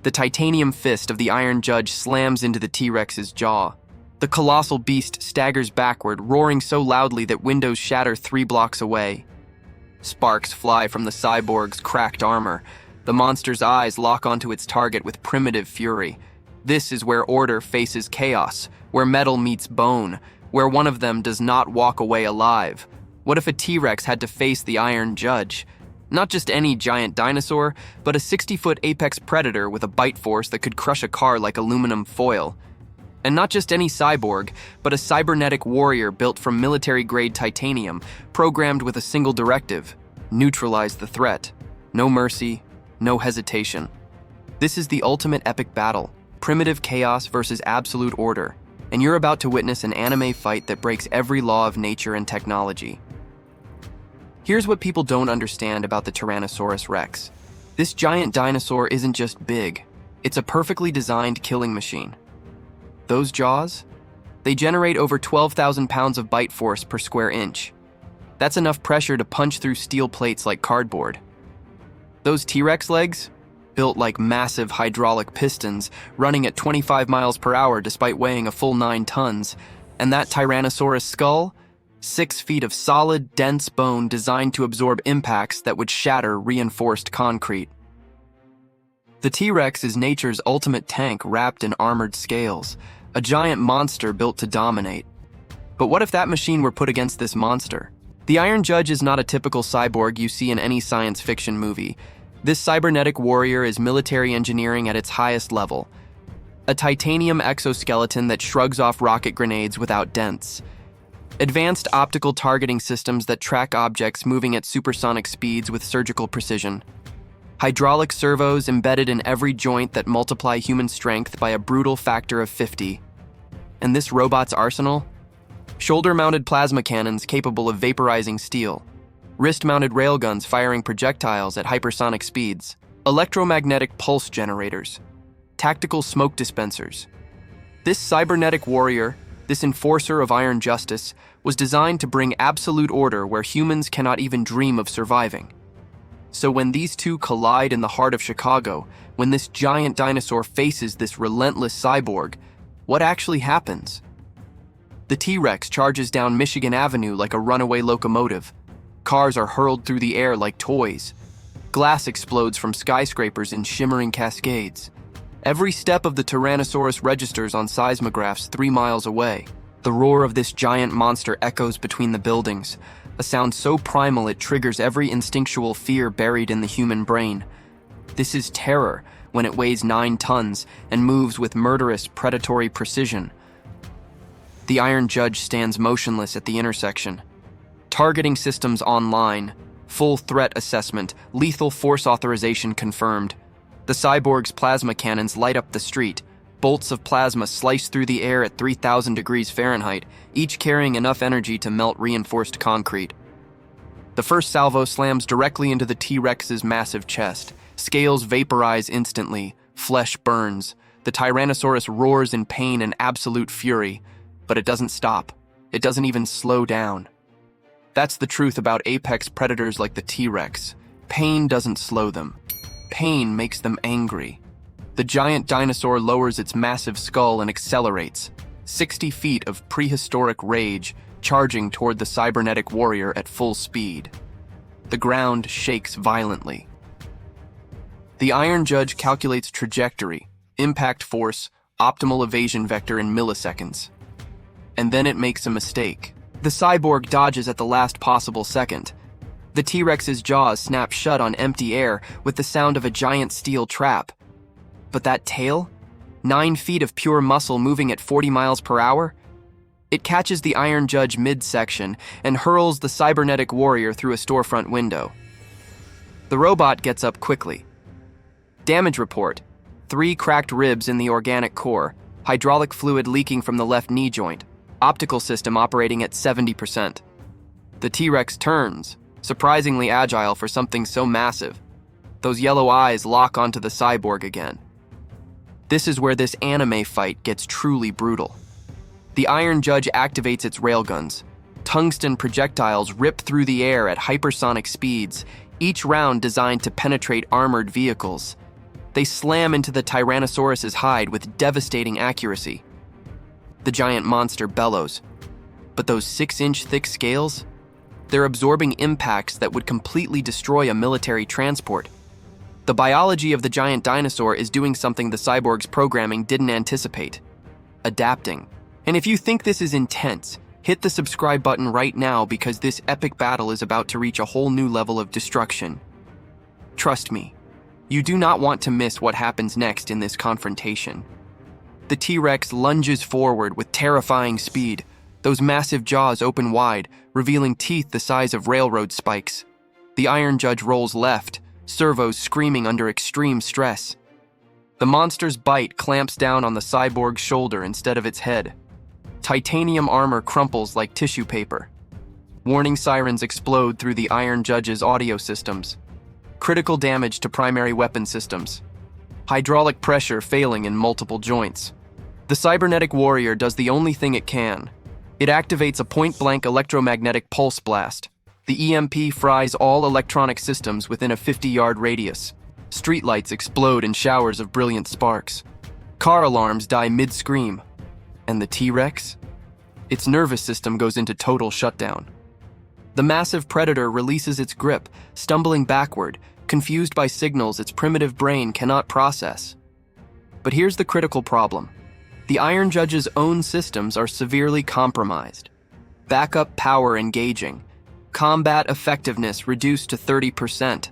The titanium fist of the Iron Judge slams into the T-Rex's jaw. The colossal beast staggers backward, roaring so loudly that windows shatter 3 blocks away. Sparks fly from the cyborg's cracked armor. The monster's eyes lock onto its target with primitive fury. This is where order faces chaos, where metal meets bone, where one of them does not walk away alive. What if a T-Rex had to face the Iron Judge? Not just any giant dinosaur, but a 60-foot apex predator with a bite force that could crush a car like aluminum foil. And not just any cyborg, but a cybernetic warrior built from military-grade titanium, programmed with a single directive: neutralize the threat. No mercy, no hesitation. This is the ultimate epic battle, primitive chaos versus absolute order, and you're about to witness an anime fight that breaks every law of nature and technology. Here's what people don't understand about the Tyrannosaurus Rex. This giant dinosaur isn't just big, it's a perfectly designed killing machine. Those jaws? They generate over 12,000 pounds of bite force per square inch. That's enough pressure to punch through steel plates like cardboard. Those T-Rex legs? Built like massive hydraulic pistons, running at 25 miles per hour despite weighing a full 9 tons. And that Tyrannosaurus skull? 6 feet of solid, dense bone designed to absorb impacts that would shatter reinforced concrete. The T-Rex is nature's ultimate tank wrapped in armored scales, a giant monster built to dominate. But what if that machine were put against this monster? The Iron Judge is not a typical cyborg you see in any science fiction movie. This cybernetic warrior is military engineering at its highest level. A titanium exoskeleton that shrugs off rocket grenades without dents. Advanced optical targeting systems that track objects moving at supersonic speeds with surgical precision. Hydraulic servos embedded in every joint that multiply human strength by a brutal factor of 50. And this robot's arsenal? Shoulder-mounted plasma cannons capable of vaporizing steel. Wrist-mounted railguns firing projectiles at hypersonic speeds. Electromagnetic pulse generators. Tactical smoke dispensers. This cybernetic warrior, this enforcer of iron justice, was designed to bring absolute order where humans cannot even dream of surviving. So when these two collide in the heart of Chicago, when this giant dinosaur faces this relentless cyborg, what actually happens? The T-Rex charges down Michigan Avenue like a runaway locomotive. Cars are hurled through the air like toys. Glass explodes from skyscrapers in shimmering cascades. Every step of the Tyrannosaurus registers on seismographs 3 miles away. The roar of this giant monster echoes between the buildings, a sound so primal it triggers every instinctual fear buried in the human brain. This is terror when it weighs 9 tons and moves with murderous, predatory precision. The Iron Judge stands motionless at the intersection. Targeting systems online, full threat assessment, lethal force authorization confirmed. The cyborg's plasma cannons light up the street. Bolts of plasma slice through the air at 3,000 degrees Fahrenheit, each carrying enough energy to melt reinforced concrete. The first salvo slams directly into the T-Rex's massive chest. Scales vaporize instantly. Flesh burns. The Tyrannosaurus roars in pain and absolute fury. But it doesn't stop. It doesn't even slow down. That's the truth about apex predators like the T-Rex. Pain doesn't slow them. Pain makes them angry. The giant dinosaur lowers its massive skull and accelerates. 60 feet of prehistoric rage, charging toward the cybernetic warrior at full speed. The ground shakes violently. The Iron Judge calculates trajectory, impact force, optimal evasion vector in milliseconds. And then it makes a mistake. The cyborg dodges at the last possible second. The T-Rex's jaws snap shut on empty air with the sound of a giant steel trap. But that tail? 9 feet of pure muscle moving at 40 miles per hour? It catches the Iron Judge midsection and hurls the cybernetic warrior through a storefront window. The robot gets up quickly. Damage report: 3 cracked ribs in the organic core, hydraulic fluid leaking from the left knee joint, optical system operating at 70%. The T-Rex turns, surprisingly agile for something so massive. Those yellow eyes lock onto the cyborg again. This is where this anime fight gets truly brutal. The Iron Judge activates its railguns. Tungsten projectiles rip through the air at hypersonic speeds, each round designed to penetrate armored vehicles. They slam into the Tyrannosaurus's hide with devastating accuracy. The giant monster bellows. But those 6-inch thick scales? They're absorbing impacts that would completely destroy a military transport. The biology of the giant dinosaur is doing something the Cyborg's programming didn't anticipate. Adapting. And if you think this is intense, hit the subscribe button right now because this epic battle is about to reach a whole new level of destruction. Trust me, you do not want to miss what happens next in this confrontation. The T-Rex lunges forward with terrifying speed. Those massive jaws open wide, revealing teeth the size of railroad spikes. The Iron Judge rolls left, servos screaming under extreme stress. The monster's bite clamps down on the Cyborg's shoulder instead of its head. Titanium armor crumples like tissue paper. Warning sirens explode through the Iron Judge's audio systems. Critical damage to primary weapon systems. Hydraulic pressure failing in multiple joints. The Cybernetic warrior does the only thing it can. It activates a point-blank electromagnetic pulse blast. The EMP fries all electronic systems within a 50-yard radius. Streetlights explode in showers of brilliant sparks. Car alarms die mid-scream. And the T-Rex? Its nervous system goes into total shutdown. The massive predator releases its grip, stumbling backward, confused by signals its primitive brain cannot process. But here's the critical problem. The Iron Judge's own systems are severely compromised. Backup power engaging. Combat effectiveness reduced to 30%.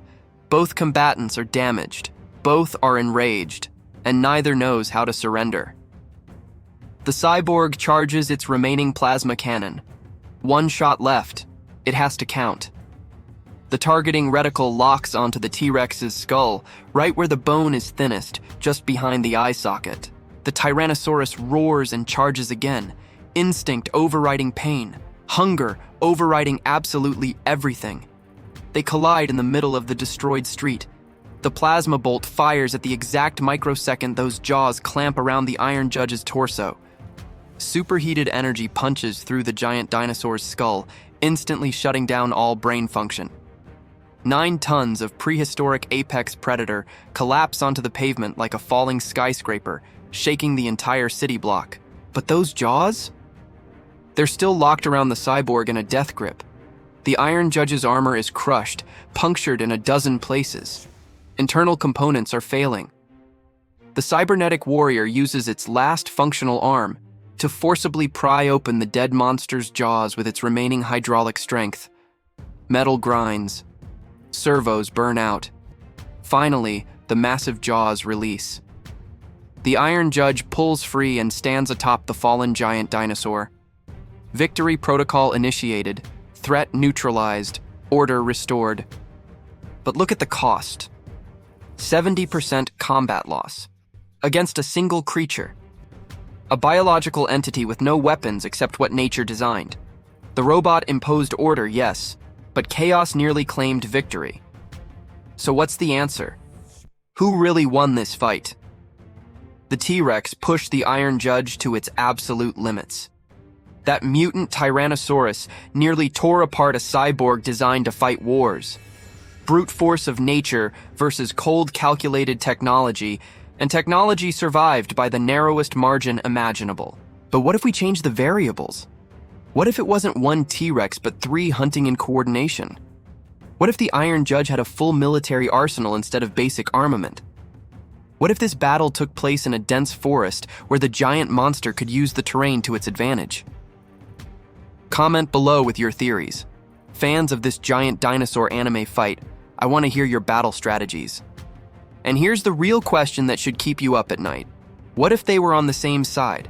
Both combatants are damaged. Both are enraged. And neither knows how to surrender. The Cyborg charges its remaining plasma cannon. One shot left. It has to count. The targeting reticle locks onto the T-Rex's skull, right where the bone is thinnest, just behind the eye socket. The Tyrannosaurus roars and charges again. Instinct overriding pain. Hunger overriding absolutely everything. They collide in the middle of the destroyed street. The plasma bolt fires at the exact microsecond those jaws clamp around the Iron Judge's torso. Superheated energy punches through the giant dinosaur's skull, instantly shutting down all brain function. 9 tons of prehistoric apex predator collapse onto the pavement like a falling skyscraper, shaking the entire city block. But those jaws? They're still locked around the Cyborg in a death grip. The Iron Judge's armor is crushed, punctured in a dozen places. Internal components are failing. The Cybernetic warrior uses its last functional arm to forcibly pry open the dead monster's jaws with its remaining hydraulic strength. Metal grinds. Servos burn out. Finally, the massive jaws release. The Iron Judge pulls free and stands atop the fallen giant dinosaur. Victory protocol initiated, threat neutralized, order restored. But look at the cost. 70% combat loss. Against a single creature. A biological entity with no weapons except what nature designed. The robot imposed order, yes, but chaos nearly claimed victory. So what's the answer? Who really won this fight? The T-Rex pushed the Iron Judge to its absolute limits. That mutant Tyrannosaurus nearly tore apart a cyborg designed to fight wars. Brute force of nature versus cold calculated technology, and technology survived by the narrowest margin imaginable. But what if we change the variables? What if it wasn't one T-Rex but 3 hunting in coordination? What if the Iron Judge had a full military arsenal instead of basic armament? What if this battle took place in a dense forest where the giant monster could use the terrain to its advantage? Comment below with your theories. Fans of this giant dinosaur anime fight, I want to hear your battle strategies. And here's the real question that should keep you up at night. What if they were on the same side?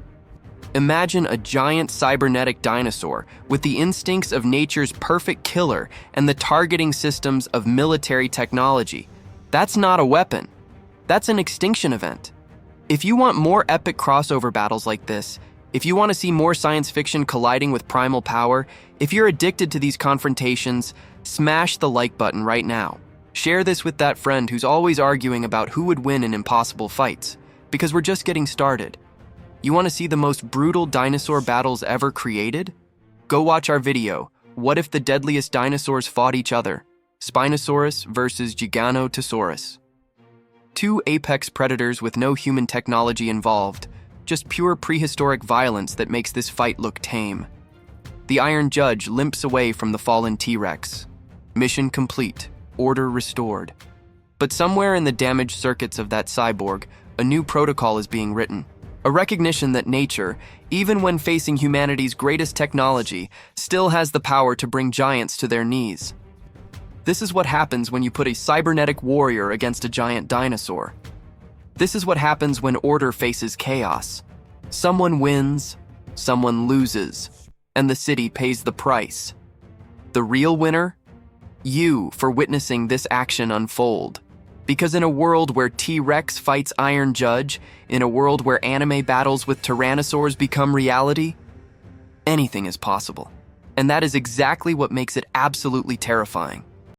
Imagine a giant cybernetic dinosaur with the instincts of nature's perfect killer and the targeting systems of military technology. That's not a weapon. That's an extinction event. If you want more epic crossover battles like this, if you want to see more science fiction colliding with primal power, if you're addicted to these confrontations, smash the like button right now. Share this with that friend who's always arguing about who would win in impossible fights, because we're just getting started. You want to see the most brutal dinosaur battles ever created? Go watch our video, What If the Deadliest Dinosaurs Fought Each Other? Spinosaurus versus Giganotosaurus. Two apex predators with no human technology involved, just pure prehistoric violence that makes this fight look tame. The Iron Judge limps away from the fallen T-Rex. Mission complete, order restored. But somewhere in the damaged circuits of that cyborg, a new protocol is being written. A recognition that nature, even when facing humanity's greatest technology, still has the power to bring giants to their knees. This is what happens when you put a cybernetic warrior against a giant dinosaur. This is what happens when order faces chaos. Someone wins, someone loses, and the city pays the price. The real winner? You, for witnessing this action unfold. Because in a world where T-Rex fights Iron Judge, in a world where anime battles with tyrannosaurs become reality, anything is possible. And that is exactly what makes it absolutely terrifying.